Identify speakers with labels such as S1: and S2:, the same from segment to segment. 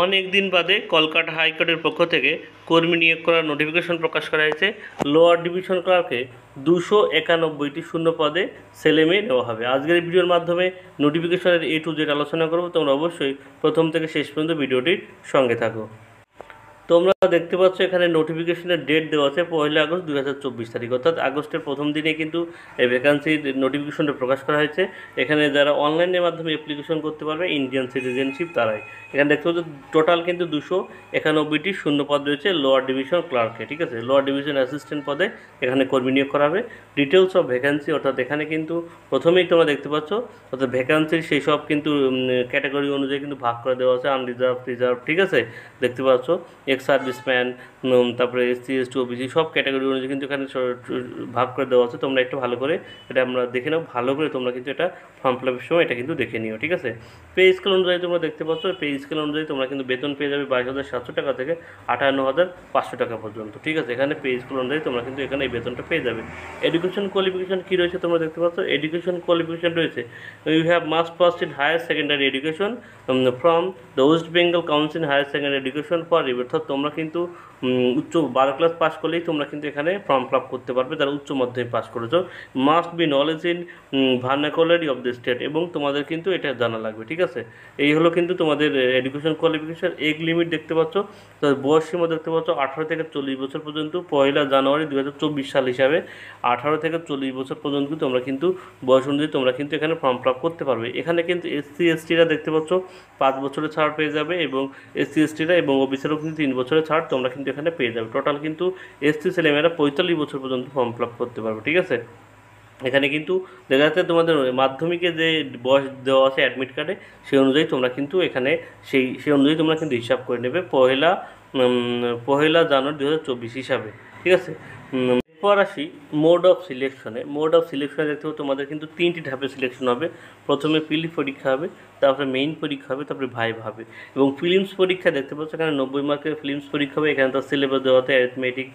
S1: অনেক দিন বাদে কলকাতা হাইকোর্টের পক্ষ থেকে কর্মী নিয়োগ করার নোটিফিকেশন প্রকাশ করা হয়েছে। লোয়ার ডিভিশন ক্লার্কে 291টি শূন্য পদে ছেলেমেয়ে নেওয়া হবে। আজকের এই ভিডিওর মাধ্যমে নোটিফিকেশনের A to Z আলোচনা করব। তোমরা অবশ্যই প্রথম থেকে শেষ পর্যন্ত ভিডিওটির সঙ্গে থাকো। তোমরা দেখতে পাচ্ছ এখানে নোটিফিকেশনের ডেট দেওয়া আছে 1 আগস্ট 2024 তারিখ, অর্থাৎ আগস্টের প্রথম দিনে কিন্তু এই ভ্যাকান্সির নোটিফিকেশনটা প্রকাশ করা হয়েছে। এখানে যারা অনলাইনের মাধ্যমে অ্যাপ্লিকেশন করতে পারবে ইন্ডিয়ান সিটিজেনশিপ তারাই। এখানে দেখতে পাচ্ছ টোটাল কিন্তু 291টি শূন্য পদ রয়েছে লোয়ার ডিভিশন ক্লার্কে, ঠিক আছে। লোয়ার ডিভিশন অ্যাসিস্ট্যান্ট পদে এখানে কর্মী নিয়োগ করা হবে। ডিটেলস অফ ভ্যাকান্সি, অর্থাৎ এখানে কিন্তু প্রথমেই তোমরা দেখতে পাচ্ছ অর্থাৎ ভ্যাকান্সির সেই সব কিন্তু ক্যাটাগরি অনুযায়ী কিন্তু ভাগ করে দেওয়া আছে, আনরিজার্ভ, রিজার্ভ, ঠিক আছে। দেখতে পাচ্ছ এক্স সার্ভিসম্যান, তারপরে SC ST OBC সব ক্যাটাগরি অনুযায়ী কিন্তু এখানে ভাগ করে দেওয়া আছে। তোমরা একটু ভালো করে এটা আমরা দেখে নাও, ভালো করে তোমরা কিন্তু এটা ফর্ম ফিল আপের সময় এটা কিন্তু দেখে নিও, ঠিক আছে। পে স্কেল অনুযায়ী তোমরা দেখতে পাচ্ছ, পে স্কেল অনুযায়ী তোমরা কিন্তু বেতন পেয়ে যাবে 22,700 টাকা থেকে 58,500 টাকা পর্যন্ত, ঠিক আছে। এখানে পে স্কেল অনুযায়ী তোমরা কিন্তু এখানে এই বেতনটা পেয়ে যাবে। এডুকেশন কোয়ালিফিকেশন কী রয়েছে তোমরা দেখতে পাচ্ছ। এডুকেশন কোয়ালিফিকেশন রয়েছে you have must pass in higher secondary education from the West Bengal council higher secondary education for review, অর্থাৎ তোমরা কিন্তু উচ্চ 12 ক্লাস পাস করলেই তোমরা কিন্তু এখানে ফর্ম ফিল আপ করতে পারবে যারা উচ্চ মাধ্যমিক পাস করেছো। Must be knowledge in vernacular of the state, এবং তোমাদের কিন্তু এটা জানা লাগবে, ঠিক আছে। এই হলো কিন্তু তোমাদের এডুকেশন কোয়ালিফিকেশন। এগ লিমিট দেখতে পাচ্ছ, তো বয়স সীমা দেখতে পাচ্ছ 18 থেকে 40 বছর পর্যন্ত। 1 জানুয়ারি 2024 সাল হিসাবে 18 থেকে 40 বছর পর্যন্ত তোমরা কিন্তু বয়স অনুযায়ী তোমরা কিন্তু এখানে ফর্ম ফিল আপ করতে পারবে। এখানে কিন্তু SC STরা দেখতে পাচ্ছ 5 বছরের ছাড় পেয়ে যাবে, এবং SC STরা এবং OBCরাও কিন্তু 3 বছরের ছাড় তোমরা কিন্তু এখানে পেয়ে যাবে। টোটাল কিন্তু SC ছেলেমেয়েরা 45 বছর পর্যন্ত ফর্ম ফিল আপ করতে পারবে, ঠিক আছে। এখানে কিন্তু দেখা যাচ্ছে তোমাদের মাধ্যমিকে যে বয়স দেওয়া আছে অ্যাডমিট কার্ডে সেই অনুযায়ী তোমরা কিন্তু এখানে সেই অনুযায়ী তোমরা কিন্তু হিসাব করে নেবে 1 জানুয়ারি 2024 হিসাবে, ঠিক আছে। এরপর আসি মোড অফ সিলেকশনে। মোড অফ সিলেকশনে দেখতে হবে তোমাদের কিন্তু 3টি ধাপে সিলেকশন হবে। প্রথমে প্রিলি পরীক্ষা হবে, তারপরে মেইন পরীক্ষা হবে, তারপরে ভাইভা হবে। এবং ফিলিমস পরীক্ষা দেখতে পাচ্ছ এখানে 90 মার্কের ফিলিমস পরীক্ষা হবে। এখানে তার সিলেবাস দেওয়া আছে arithmetic,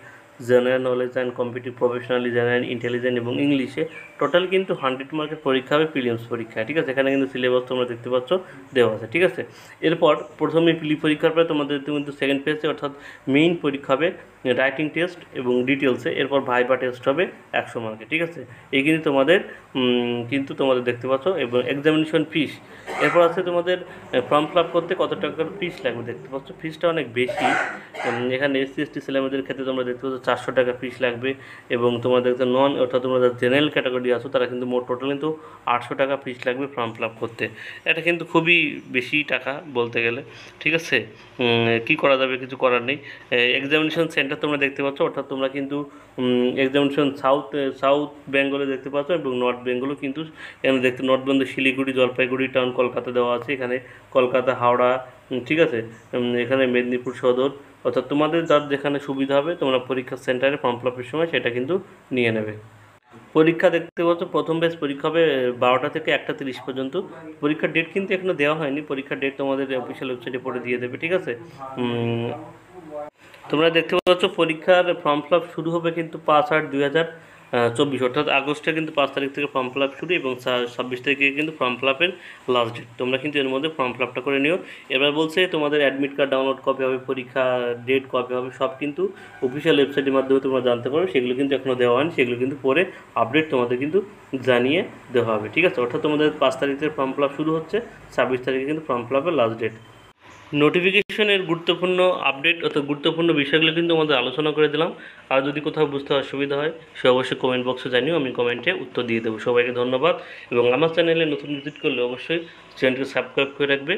S1: general knowledge and competitive professionally, general intelligent এবং ইংলিশে। টোটাল কিন্তু 100 মার্কের পরীক্ষা হবে ফিলিমস পরীক্ষা, ঠিক আছে। এখানে কিন্তু সিলেবাস তোমরা দেখতে পাচ্ছ দেওয়া আছে, ঠিক আছে। এরপর প্রথমে প্রিলি পরীক্ষার পরে তোমাদের কিন্তু সেকেন্ড ফেজে অর্থাৎ মেইন পরীক্ষা হবে রাইটিং টেস্ট এবং ডিটেলসে। এরপর ভাইভা টেস্ট হবে 100 মার্কে, ঠিক আছে। এই কিন্তু তোমাদের দেখতে পাচ্ছ। এবং এক্সামিনেশন ফিস, এরপর আছে তোমাদের ফর্ম ফিল আপ করতে কত টাকার ফিস লাগবে দেখতে পাচ্ছ। ফিসটা অনেক বেশি। এখানে SC ST ছেলেমেয়েদের ক্ষেত্রে তোমরা দেখতে পাচ্ছ 400 টাকা ফিস লাগবে, এবং তোমাদের অর্থাৎ তোমরা যারা জেনারেল ক্যাটাগরি আছো তারা কিন্তু মোট টোটাল কিন্তু 800 টাকা ফিস লাগবে ফর্ম ফিল আপ করতে। এটা কিন্তু খুবই বেশি টাকা বলতে গেলে, ঠিক আছে। কি করা যাবে, কিছু করার নেই। এক্সামিনেশন সেন্টার তোমরা দেখতে পাচ্ছ, অর্থাৎ তোমরা কিন্তু এক্সামিনেশন সাউথ বেঙ্গলে দেখতে পাচ্ছ, এবং নর্থ বেঙ্গলও কিন্তু এখানে নর্থ বেঙ্গল শিলিগুড়ি, জলপাইগুড়ি টাউন, কলকাতা দেওয়া আছে। এখানে কলকাতা, হাওড়া, ঠিক আছে। এখানে মেদিনীপুর সদর, অর্থাৎ তোমাদের যার যেখানে সুবিধা হবে তোমরা পরীক্ষা সেন্টারে ফর্ম ফিল আপের সময় সেটা কিন্তু নিয়ে নেবে। পরীক্ষা দেখতে পাচ্ছ প্রথম বেস পরীক্ষা হবে 12টা থেকে 1টা 30 পর্যন্ত। পরীক্ষার ডেট কিন্তু এখনো দেওয়া হয়নি, পরীক্ষার ডেট তোমাদের অফিসিয়াল ওয়েবসাইটে পরে দিয়ে দেবে, ঠিক আছে। তোমরা দেখতে পাচ্ছ পরীক্ষার ফর্ম ফিল আপ শুরু হবে কিন্তু 5/8/2024, অর্থাৎ আগস্টে কিন্তু 5 তারিখ থেকে ফর্ম ফিল আপ শুরু, এবং 26 তারিখে কিন্তু ফর্ম ফিল আপের লাস্ট ডেট। তোমরা কিন্তু এর মধ্যে ফর্ম ফিল আপটা করে নিও। এবার বলছে তোমাদের অ্যাডমিট কার্ড ডাউনলোড কবে হবে, পরীক্ষা ডেট কবে হবে, সব কিন্তু অফিসিয়াল ওয়েবসাইটের মাধ্যমে তোমরা জানতে পারো। সেগুলো কিন্তু এখনও দেওয়া হয়নি, সেগুলো কিন্তু পরে আপডেট তোমাদের কিন্তু জানিয়ে দেওয়া হবে, ঠিক আছে। অর্থাৎ তোমাদের 5 তারিখ থেকে ফর্ম ফিল আপ শুরু হচ্ছে, 26 তারিখে কিন্তু ফর্ম ফিল আপের লাস্ট ডেট। নোটিফিকেশনের গুরুত্বপূর্ণ আপডেট অর্থাৎ গুরুত্বপূর্ণ বিষয়গুলো কিন্তু আমাদের আলোচনা করে দিলাম। আর যদি কোথাও বুঝতে অসুবিধা হয় সে অবশ্যই কমেন্ট বক্সে জানিও, আমি কমেন্টে উত্তর দিয়ে দেবো। সবাইকে ধন্যবাদ, এবং আমার চ্যানেলে নতুন ভিজিট করলে অবশ্যই চ্যানেলটি সাবস্ক্রাইব করে রাখবে।